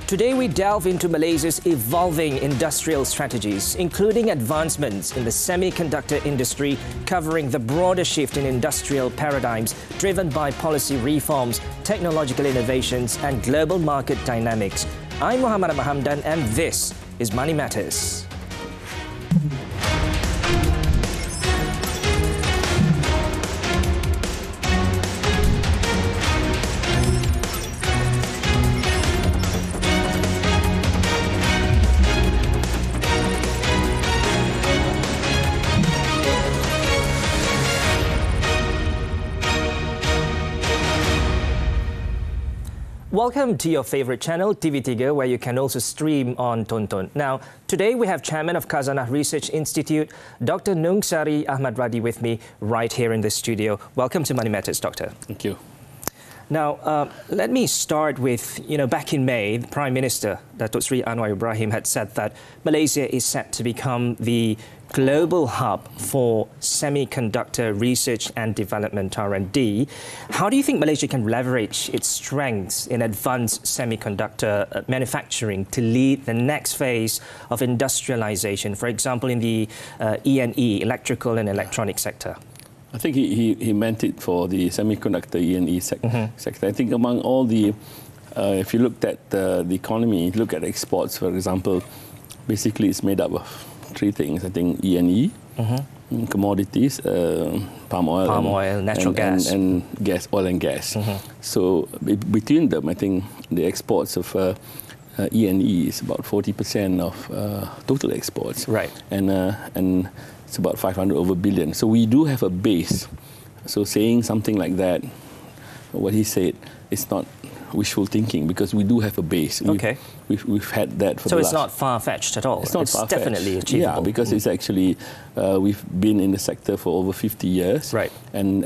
Today we delve into Malaysia's evolving industrial strategies, including advancements in the semiconductor industry, covering the broader shift in industrial paradigms driven by policy reforms, technological innovations and global market dynamics. I'm Muhammad Hamdan and this is Money Matters. Welcome to your favorite channel, TV3, where you can also stream on Tonton. Now, today we have Chairman of Khazanah Research Institute, Dr. Nungsari Ahmad Radhi with me right here in the studio. Welcome to Money Matters, Doctor. Thank you. Now, let me start with, back in May, the Prime Minister, Datuk Seri Anwar Ibrahim, had said that Malaysia is set to become the global hub for semiconductor research and development, R&D. How do you think Malaysia can leverage its strengths in advanced semiconductor manufacturing to lead the next phase of industrialization, for example, in the E&E, electrical and electronic sector? I think he meant it for the semiconductor E&E sector. I think among all the, if you looked at the economy, look at exports, for example, basically it's made up of three things. I think E&E, commodities, palm oil, natural gas. And gas, oil and gas. So between them, I think the exports of E&E is about 40% of total exports. Right. And it's about 500 over billion. So we do have a base. So saying something like that, what he said, it's not wishful thinking because we do have a base. Okay. We've had that for so the it's last... not far-fetched at all? It's not far-fetched. Definitely achievable. Yeah, because it's actually, we've been in the sector for over 50 years. Right. And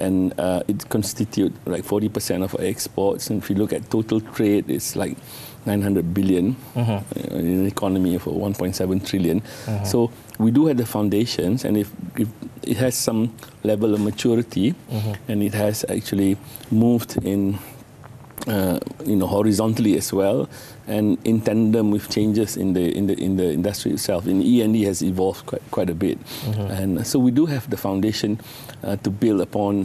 it constitutes like 40% of our exports. And if you look at total trade, it's like 900 billion in an economy of 1.7 trillion. So we do have the foundations, and if it has some level of maturity, and it has actually moved in horizontally as well, and in tandem with changes in the industry itself. In E&E has evolved quite a bit, and so we do have the foundation to build upon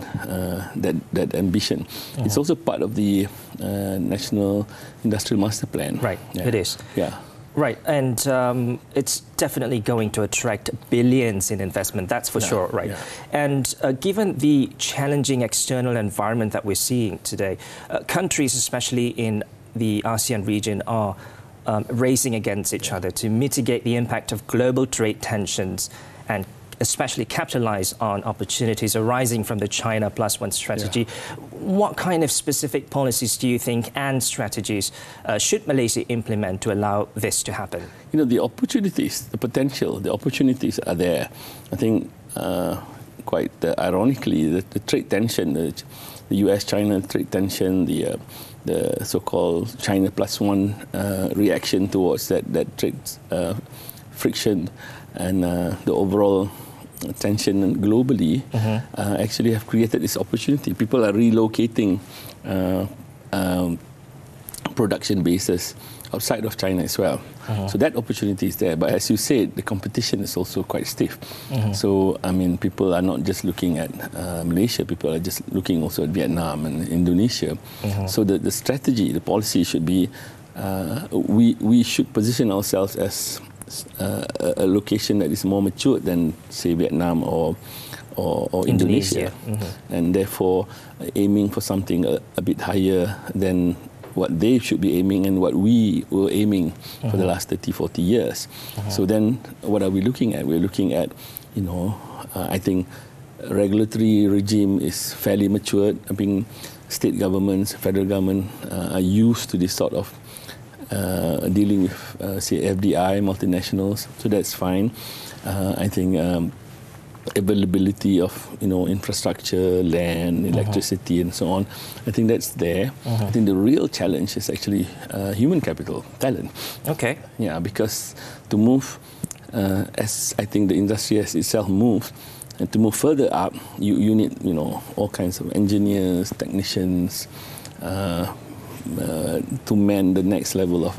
that ambition. It's also part of the National Industrial Master Plan. Right, yeah. It is. Yeah. Right, and it's definitely going to attract billions in investment, that's for sure, right? Yeah. And given the challenging external environment that we're seeing today, countries, especially in the ASEAN region, are racing against each other to mitigate the impact of global trade tensions and especially capitalize on opportunities arising from the China Plus One strategy. What kind of specific policies do you think and strategies should Malaysia implement to allow this to happen? The opportunities, the potential, the opportunities are there. I think quite ironically, the trade tension, the US-China trade tension, the so-called China Plus One reaction towards that trade friction, and the overall tension globally actually have created this opportunity. People are relocating production bases outside of China as well. So that opportunity is there. But as you said, the competition is also quite stiff. So, I mean, people are not just looking at Malaysia, people are just looking also at Vietnam and Indonesia. So the strategy, the policy should be, we should position ourselves as a location that is more mature than, say, Vietnam or Indonesia. And therefore aiming for something a bit higher than what they should be aiming and what we were aiming for the last 30, 40 years. So then what are we looking at? We're looking at, I think regulatory regime is fairly matured. I mean, state governments, federal government are used to this sort of dealing with, say, FDI, multinationals, so that's fine. I think availability of, infrastructure, land, electricity, and so on, I think that's there. I think the real challenge is actually human capital, talent. Okay. Yeah, because to move, as I think the industry has itself moved, and to move further up, you need, all kinds of engineers, technicians, to man the next level of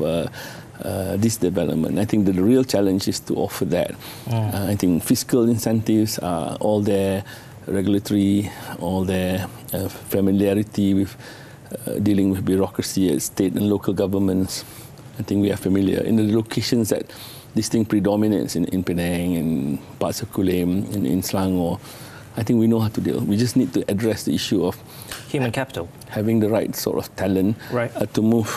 this development. I think that the real challenge is to offer that. I think fiscal incentives are all there, regulatory, all there, familiarity with dealing with bureaucracy at state and local governments. I think we are familiar. In the locations that this thing predominates in Penang and parts of Kulim, in Selangor, I think we know how to deal. We just need to address the issue of human capital, having the right sort of talent to move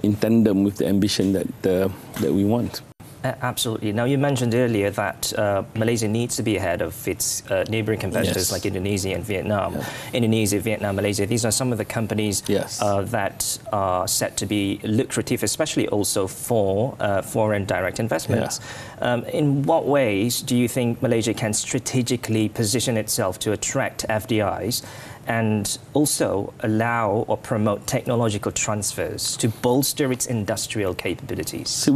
in tandem with the ambition that we want. Absolutely. Now, you mentioned earlier that Malaysia needs to be ahead of its neighbouring competitors like Indonesia and Vietnam. Indonesia, Vietnam, Malaysia, these are some of the companies that are set to be lucrative, especially also for foreign direct investments. In what ways do you think Malaysia can strategically position itself to attract FDIs and also allow or promote technological transfers to bolster its industrial capabilities? So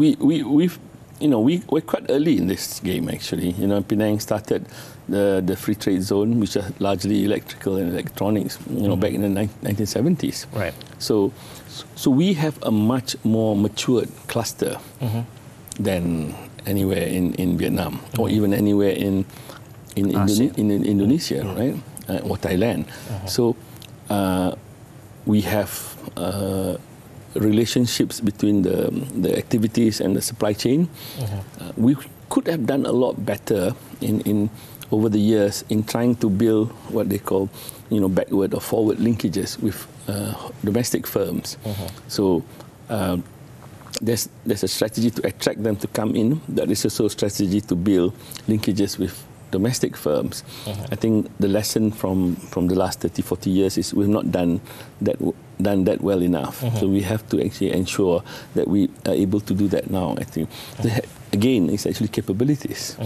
we're quite early in this game, actually. Penang started the free trade zone, which are largely electrical and electronics, back in the 1970s. Right. So we have a much more matured cluster than anywhere in Vietnam or even anywhere in Indonesia, right? Or Thailand. So we have relationships between the activities and the supply chain. We could have done a lot better in over the years in trying to build what they call backward or forward linkages with domestic firms. So there's a strategy to attract them to come in. There is also a strategy to build linkages with domestic firms. I think the lesson from the last 30-40 years is we've not done that well enough. So we have to actually ensure that we are able to do that now. I think again, it's actually capabilities,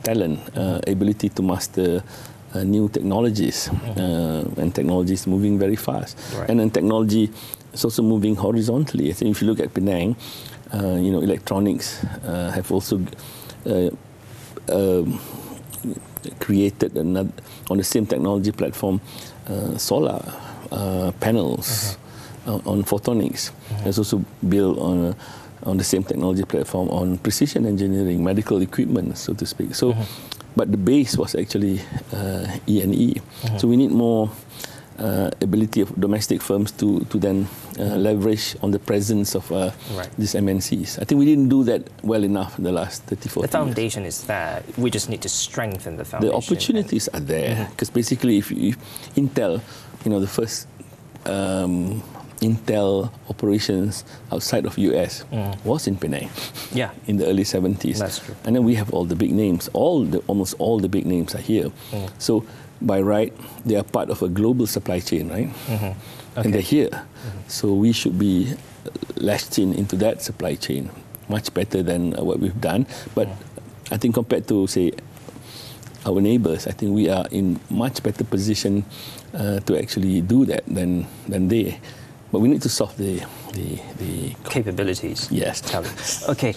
talent, ability to master new technologies, and technology is moving very fast. And then technology is also moving horizontally. I think if you look at Penang, electronics have also created another, on the same technology platform, solar panels on photonics. It's also built on the same technology platform on precision engineering, medical equipment, so to speak. So, but the base was actually E&E. So we need more ability of domestic firms to then leverage on the presence of these MNCs. I think we didn't do that well enough in the last 30-40 years. The foundation is there. We just need to strengthen the foundation. The opportunities are there, because basically if Intel, the first Intel operations outside of US was in Penang in the early 70s. That's true. And then we have all the big names. Almost all the big names are here. So by right, they are part of a global supply chain, right? And they're here. So we should be latched into that supply chain much better than what we've done. But I think compared to, say, our neighbours, I think we are in much better position to actually do that than they. But we need to solve the capabilities. Yes. Okay,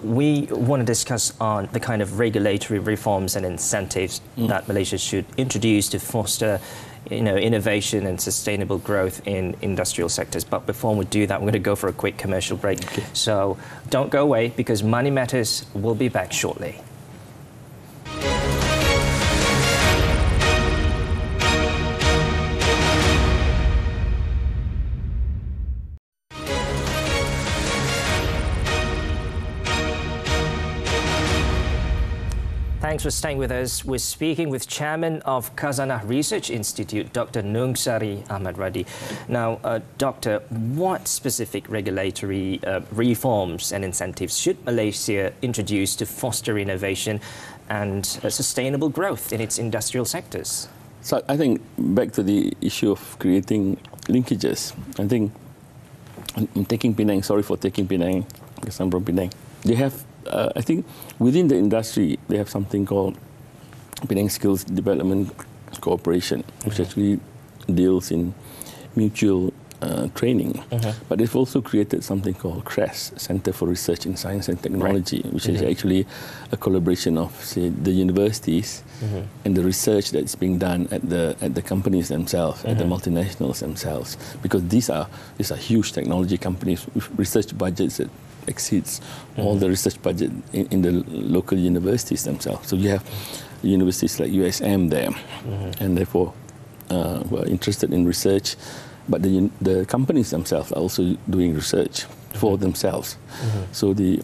we want to discuss on the kind of regulatory reforms and incentives that Malaysia should introduce to foster, innovation and sustainable growth in industrial sectors. But before we do that, we're going to go for a quick commercial break. So don't go away, because Money Matters will be back shortly. Thanks for staying with us. We're speaking with Chairman of Khazanah Research Institute, Dr. Nungsari Ahmad Radhi. Now, Doctor, what specific regulatory reforms and incentives should Malaysia introduce to foster innovation and sustainable growth in its industrial sectors? So I think back to the issue of creating linkages. I think I'm taking Penang, sorry for taking Penang, because I'm from Penang. They have I think within the industry, they have something called Penang Skills Development Cooperation, which actually deals in mutual training. But they've also created something called CRES, Center for Research in Science and Technology, which is actually a collaboration of, say, the universities and the research that's being done at the companies themselves, at the multinationals themselves, because these are huge technology companies with research budgets that exceeds all the research budget in the local universities themselves. So you have universities like USM there, and therefore who are interested in research, but the companies themselves are also doing research for themselves. So the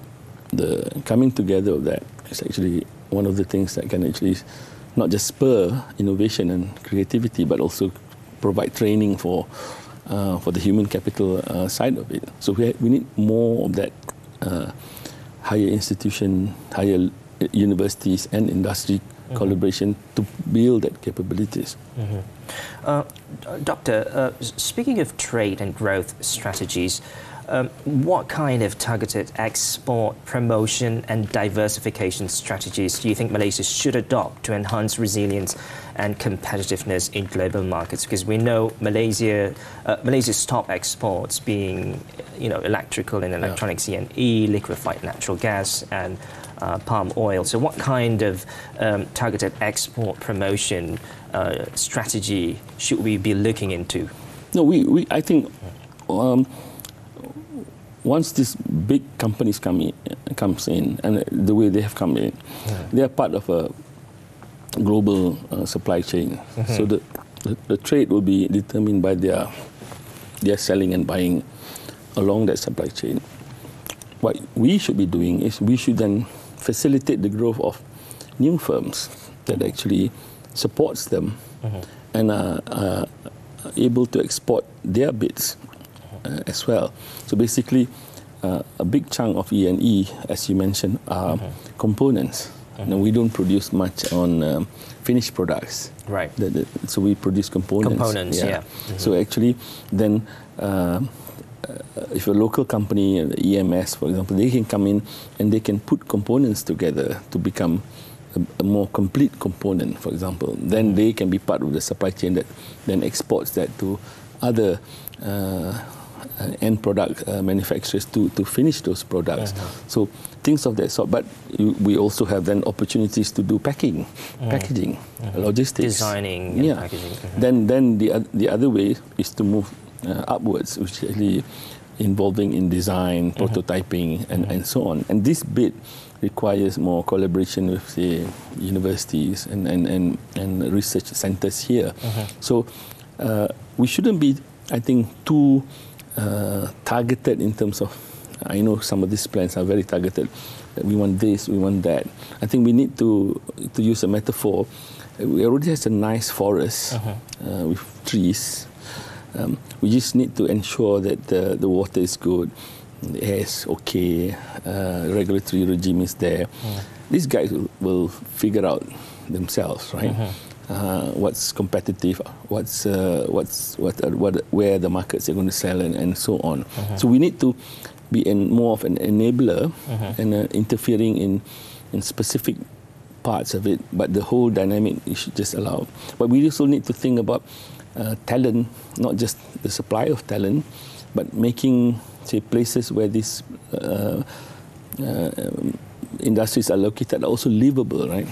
coming together of that is actually one of the things that can actually not just spur innovation and creativity, but also provide training for the human capital side of it. So we need more of that higher institution, higher universities and industry collaboration to build that capabilities. Doctor, speaking of trade and growth strategies, what kind of targeted export, promotion and diversification strategies do you think Malaysia should adopt to enhance resilience and competitiveness in global markets? Because we know Malaysia's top exports being, electrical and electronics, E&E, liquefied natural gas and palm oil. So what kind of targeted export promotion strategy should we be looking into? No, I think once these big companies comes in, and the way they have come in, they are part of a global supply chain. So the trade will be determined by their selling and buying along that supply chain. What we should be doing is we should then facilitate the growth of new firms that actually supports them and are able to export their bits as well. So basically, a big chunk of E&E, as you mentioned, are components. Now, we don't produce much on finished products. Right. So we produce components. Components, yeah. So actually, then if a local company, EMS, for example, they can come in and they can put components together to become a more complete component, for example. Then they can be part of the supply chain that then exports that to other end product manufacturers to finish those products. So things of that sort. But we also have then opportunities to do packaging, logistics, designing, and packaging. Then the other way is to move upwards, which is actually involving in design, prototyping, and so on. And this bit requires more collaboration with, say, universities and research centers here. So we shouldn't be, I think, too targeted in terms of, I know some of these plans are very targeted. We want this, we want that. I think we need to use a metaphor. We already have a nice forest with trees. We just need to ensure that the water is good, the air is okay, regulatory regime is there. These guys will figure out themselves, right? What's competitive, where the markets are going to sell, and so on. So we need to be more of an enabler and interfering in specific parts of it, but the whole dynamic you should just allow. But we also need to think about talent, not just the supply of talent, but making, say, places where these industries are located are also livable, right?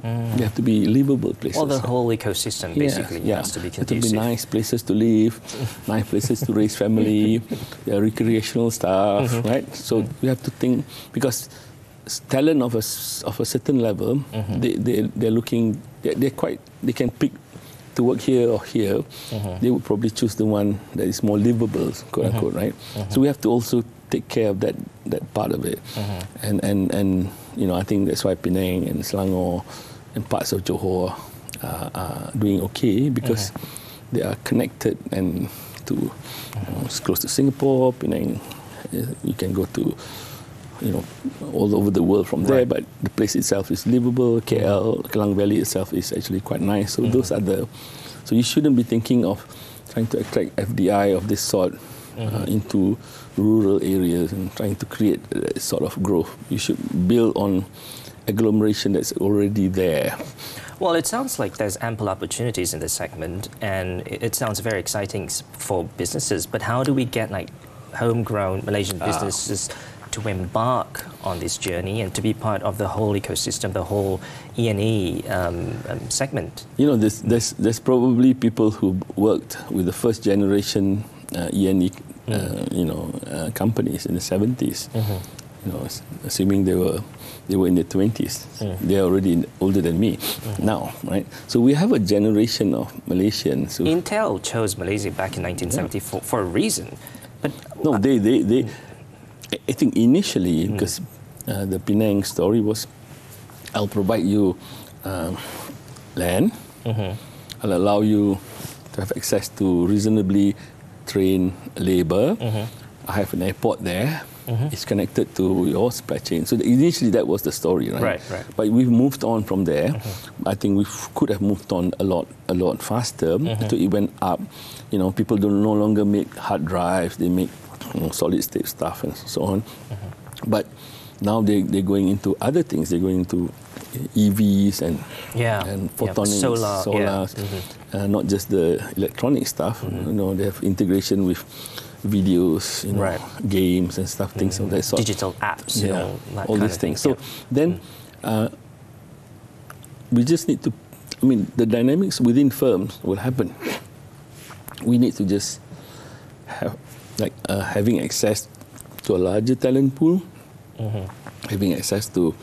They have to be livable places. Well, the whole ecosystem basically has to be conducive. Have to be nice places to live, nice places to raise family, recreational stuff, right? So we have to think, because talent of a certain level, they're looking, they can pick to work here or here. They would probably choose the one that is more livable, quote unquote, right? So we have to also take care of that part of it, and I think that's why Penang and Selangor and parts of Johor are doing okay, because they are connected and to it's close to Singapore. Penang, you can go to all over the world from there, but the place itself is livable. KL, Klang Valley itself is actually quite nice. So those are so you shouldn't be thinking of trying to attract FDI of this sort into rural areas and trying to create a sort of growth. You should build on agglomeration that's already there. Well, it sounds like there's ample opportunities in this segment, and it sounds very exciting for businesses. But how do we get like homegrown Malaysian businesses to embark on this journey and to be part of the whole ecosystem, the whole E&E segment? You know, there's probably people who worked with the first generation E&E, companies in the 70s. You know, assuming they were in their 20s, they're already older than me now, right? So we have a generation of Malaysians. Intel chose Malaysia back in 1974 for a reason, but no, they I think initially, because the Penang story was, I'll provide you land, I'll allow you to have access to reasonably trained labor, I have an airport there, it's connected to your supply chain. So initially that was the story, right? Right. But we've moved on from there. I think we could have moved on a lot faster to even up. You know, people no longer make hard drives, they make solid state stuff and so on. But now they're going into other things. They're going into EVs and photonics, solars, not just the electronic stuff. You know, they have integration with videos, games and stuff, things of that sort. Digital apps, all these things. So then we just need to, I mean, the dynamics within firms will happen. We need to just have, having access to a larger talent pool, having access to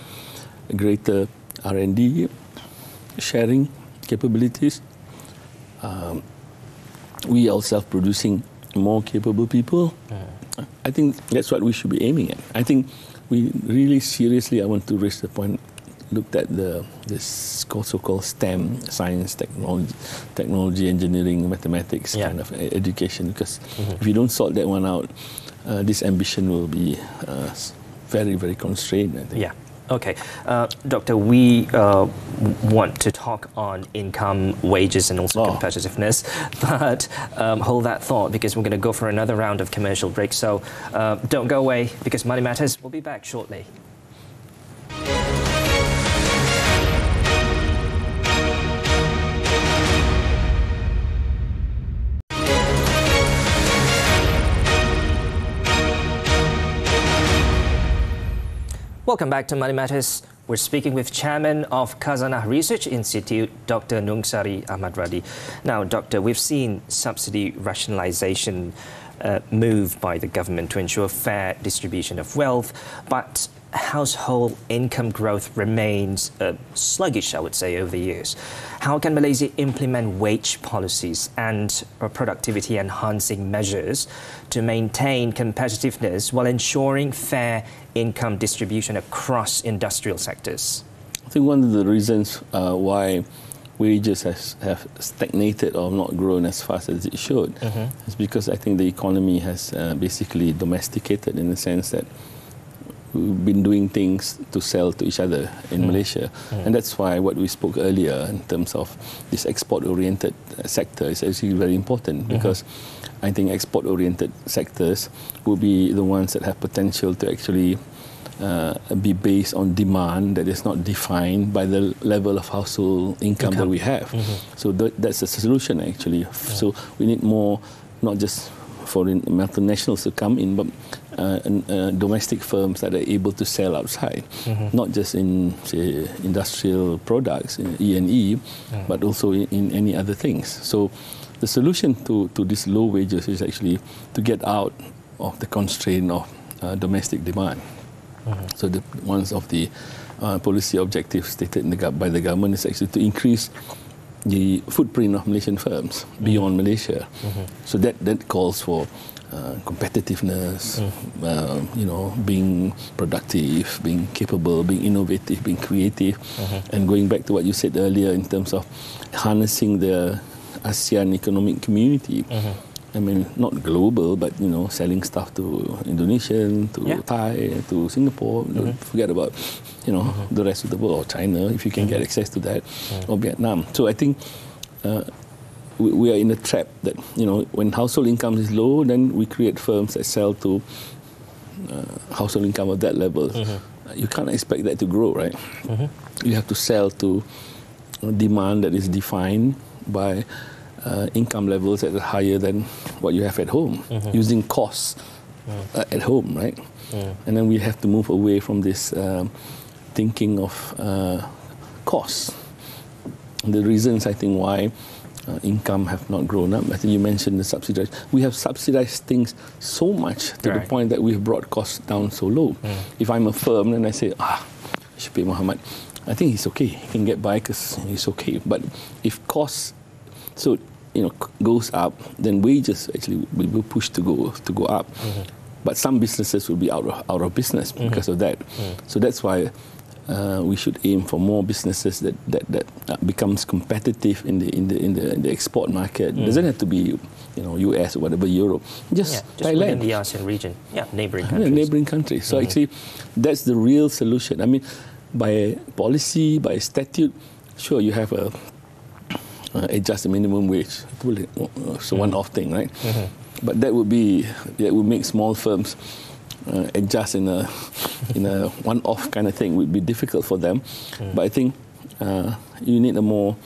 a greater R&D, sharing capabilities. We ourselves producing more capable people. I think that's what we should be aiming at. I think we really seriously, I want to raise the point, looked at this so-called STEM, science, technology, engineering, mathematics kind of education, because if you don't sort that one out, this ambition will be very, very constrained, I think. Yeah. Okay. Doctor, we want to talk on income, wages and also competitiveness, but hold that thought because we're going to go for another round of commercial break. So don't go away because Money Matters will be back shortly. Welcome back to Money Matters. We're speaking with Chairman of Khazanah Research Institute, Dr. Nungsari Ahmad Radhi. Now, Doctor, we've seen subsidy rationalisation move by the government to ensure fair distribution of wealth, but household income growth remains sluggish, I would say, over the years. How can Malaysia implement wage policies and productivity enhancing measures to maintain competitiveness while ensuring fair income distribution across industrial sectors? I think one of the reasons why wages have stagnated or not grown as fast as it should is because I think the economy has basically domesticated in the sense that we've been doing things to sell to each other in Malaysia. And that's why what we spoke earlier in terms of this export-oriented sector is actually very important because I think export-oriented sectors will be the ones that have potential to actually be based on demand that is not defined by the level of household income that we have. So that's a solution actually. So we need more, not just foreign multinationals to come in, but domestic firms that are able to sell outside, not just in, say, industrial products, in E&E, but also in any other things. So the solution to these low wages is actually to get out of the constraint of domestic demand. So one of the policy objectives stated by the government is actually to increase the footprint of Malaysian firms beyond Malaysia. So that calls for competitiveness, being productive, being capable, being innovative, being creative, and going back to what you said earlier in terms of harnessing the ASEAN economic community. I mean, not global, but selling stuff to Indonesian, to Thai, to Singapore. Don't forget about the rest of the world, or China, if you can get access to that, or Vietnam. So I think we are in a trap that when household income is low, then we create firms that sell to household income of that level. You can't expect that to grow, right? You have to sell to demand that is defined by income levels that are higher than what you have at home, using costs at home, right? And then we have to move away from this thinking of costs. The reasons, I think, why income have not grown up, I think you mentioned the subsidized. We have subsidized things so much to the point that we've brought costs down so low. If I'm a firm and I say, I should pay Muhammad, I think he's okay. He can get by because he's okay. But if costs, goes up, then wages actually will push to go up. But some businesses will be out of business because of that. So that's why we should aim for more businesses that becomes competitive in the export market. It doesn't have to be US or whatever, Europe. Just Thailand, within the ASEAN region, neighboring countries. Neighboring countries. So actually, that's the real solution. I mean, by policy, by statute, sure you have a adjust the minimum wage. It's a one-off thing, right? But that would make small firms adjust in a one-off kind of thing. Would be difficult for them. But I think you need a more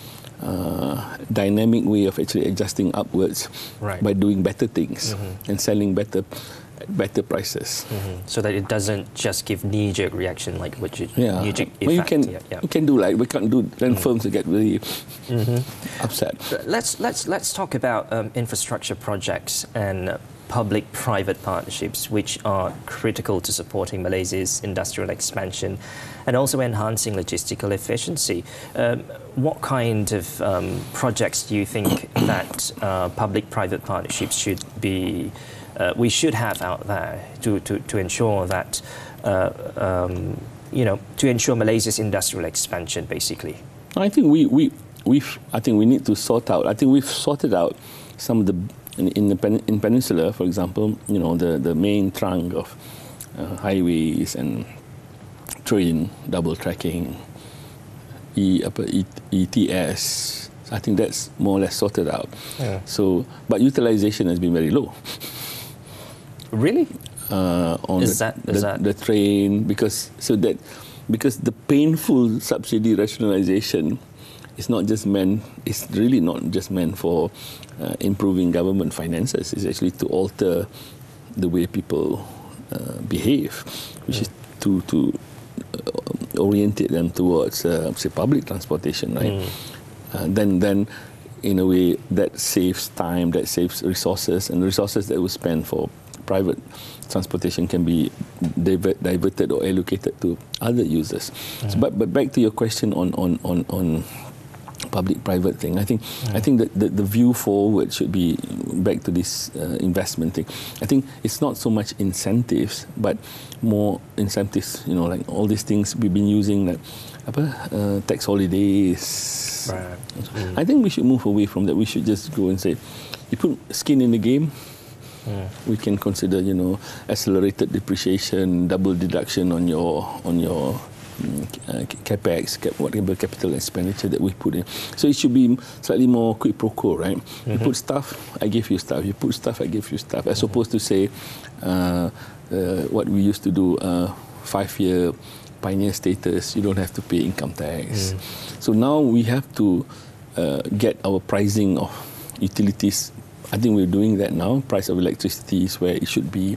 dynamic way of actually adjusting upwards by doing better things and selling better prices. So that it doesn't just give knee-jerk reaction like what you knee-jerk effect. You can do like we can't do. Then firms will get really upset. Let's talk about infrastructure projects and public-private partnerships, which are critical to supporting Malaysia's industrial expansion and also enhancing logistical efficiency. What kind of projects do you think that public-private partnerships should be? We should have out there to ensure that to ensure Malaysia's industrial expansion, basically. I think we need to sort out. I think we've sorted out some of the in Peninsula, for example. The main trunk of highways and train double tracking, ETS. I think that's more or less sorted out. So, but utilization has been very low. Really? Is that the train because the painful subsidy rationalization is not just meant. It's really not just meant for improving government finances. It's actually to alter the way people behave, which is to orientate them towards say public transportation, right? Then in a way that saves time, that saves resources, and resources that we spend for private transportation can be diverted or allocated to other users. So, but back to your question on public-private thing, I think that the view forward should be back to this investment thing. I think it's not so much incentives, but more incentives. Like all these things we've been using, like tax holidays. I think we should move away from that. We should just go and say, you put skin in the game. We can consider, accelerated depreciation, double deduction on your capex, whatever capital expenditure that we put in. So it should be slightly more quid pro quo, right? You put stuff, I give you stuff. You put stuff, I give you stuff. As opposed to say what we used to do, 5-year pioneer status. You don't have to pay income tax. So now we have to get our pricing of utilities. I think we're doing that now. Price of electricity is where it should be.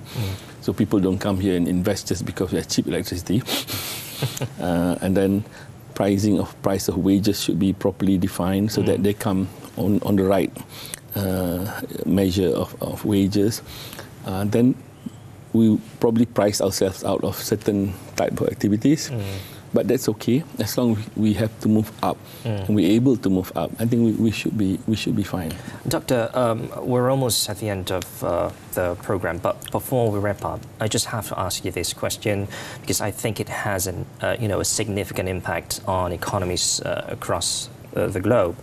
So people don't come here and invest just because we have cheap electricity. And then price of wages should be properly defined so that they come on the right measure of wages. Then we probably price ourselves out of certain type of activities. But that's okay as long as we have to move up and we're able to move up. I think we should be fine. Doctor, we're almost at the end of the program, but before we wrap up, I just have to ask you this question because I think it has a significant impact on economies across the globe.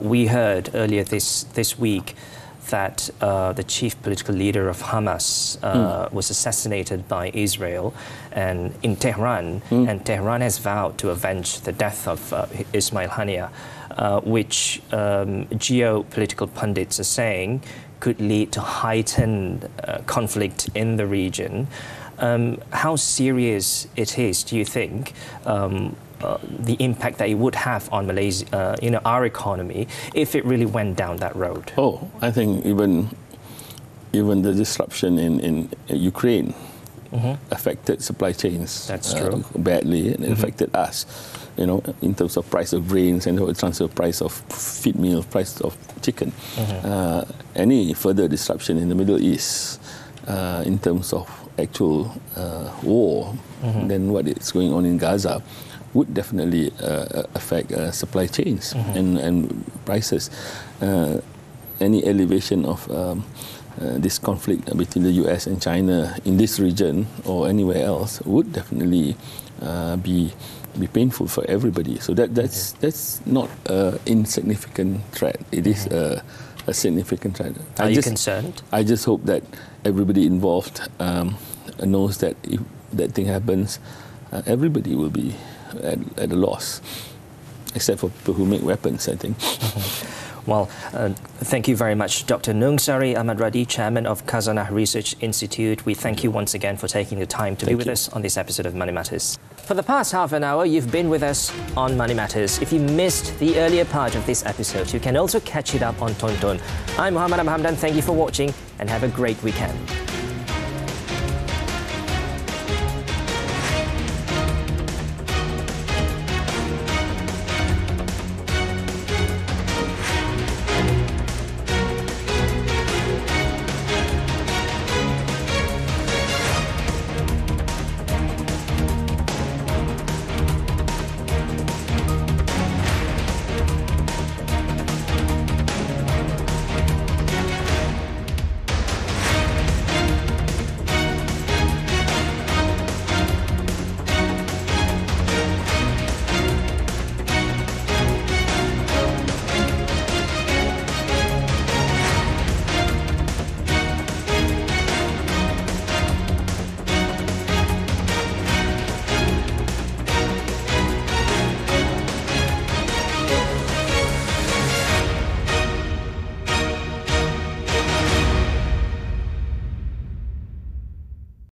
We heard earlier this week that the chief political leader of Hamas was assassinated by Israel and in Tehran, and Tehran has vowed to avenge the death of Ismail Haniyeh, which geopolitical pundits are saying could lead to heightened conflict in the region. How serious it is, do you think, the impact that it would have on Malaysia, our economy, if it really went down that road? Oh, I think even the disruption in Ukraine affected supply chains. That's true. Badly, and it affected us. In terms of price of grains and the transfer price of feed meal, price of chicken. Any further disruption in the Middle East in terms of actual war than what is going on in Gaza would definitely affect supply chains and prices. Any elevation of this conflict between the US and China in this region or anywhere else would definitely be painful for everybody. So that's not an insignificant threat. It is a significant threat. Are you concerned? I just hope that everybody involved knows that if that thing happens, everybody will be at a loss, except for people who make weapons, I think. Well, thank you very much, Dr. Nungsari Ahmad Radhi, Chairman of Khazanah Research Institute. We thank you once again for taking the time to be with us on this episode of Money Matters. For the past half an hour, you've been with us on Money Matters. If you missed the earlier part of this episode, you can also catch it up on Tonton. I'm Muhammad Hamdan. Thank you for watching and have a great weekend.